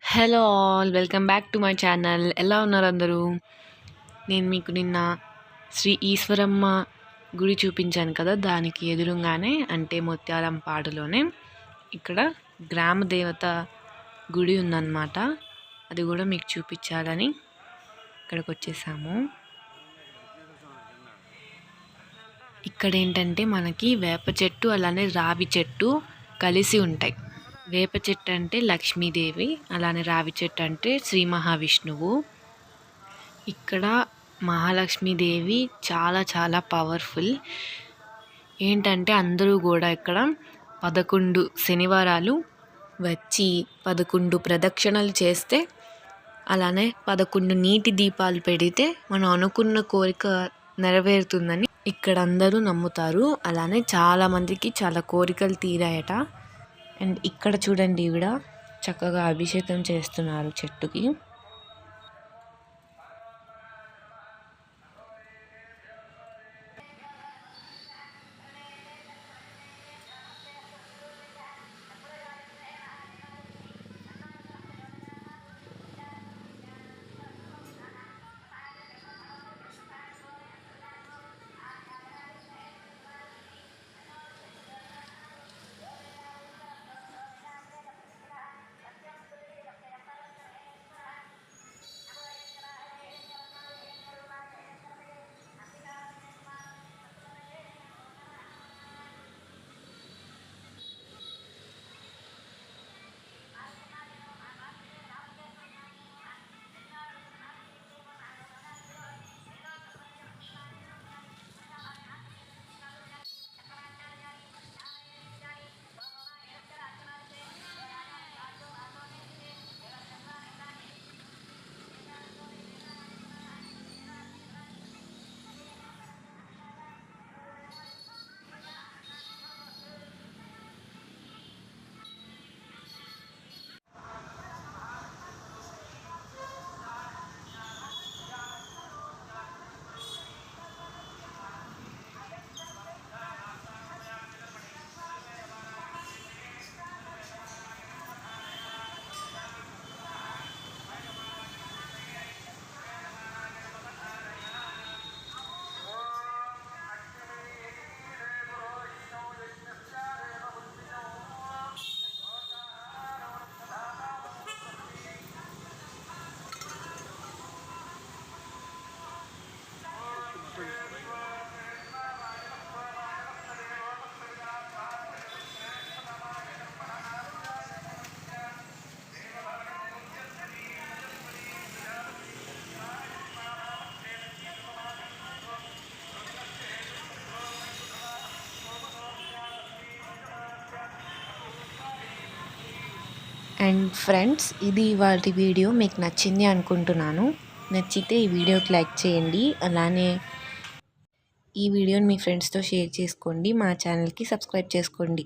Hello all welcome back to my channel. ఎలా ఉన్నారు అందరూ? నేను మీకు నిన్న శ్రీ ఈశ్వరమ్మ గుడి చూపించాను కదా, దానికి ఎదురుగానే అంటే ముత్యాలంపాడులోనే ఇక్కడ గ్రామ దేవత గుడి ఉందన్నమాట. అది కూడా మీకు చూపించాలని ఇక్కడికి వచ్చేసాము. ఇక్కడ ఏంటంటే మనకి వేప చెట్టు అలానే రావి చెట్టు కలిసి ఉంటాయి. వేప చెట్టు అంటే లక్ష్మీదేవి, అలానే రావి చెట్టు అంటే శ్రీ మహావిష్ణువు. ఇక్కడ మహాలక్ష్మీదేవి చాలా చాలా పవర్ఫుల్. ఏంటంటే అందరూ కూడా ఇక్కడ 11 శనివారాలు వచ్చి 11 ప్రదక్షిణలు చేస్తే, అలానే 11 నీటి దీపాలు పెడితే మనం అనుకున్న కోరిక నెరవేరుతుందని ఇక్కడ అందరూ నమ్ముతారు. అలానే చాలామందికి చాలా కోరికలు తీరాయట. అండ్ ఇక్కడ చూడండి, ఈవిడ చక్కగా అభిషేకం చేస్తున్నారు చెట్టుకి. అండ్ ఫ్రెండ్స్, ఇది ఇవాళ వీడియో మీకు నచ్చింది అనుకుంటున్నాను. నచ్చితే ఈ వీడియోకి లైక్ చేయండి, అలానే ఈ వీడియోని మీ ఫ్రెండ్స్తో షేర్ చేసుకోండి, మా ఛానల్కి సబ్స్క్రైబ్ చేసుకోండి.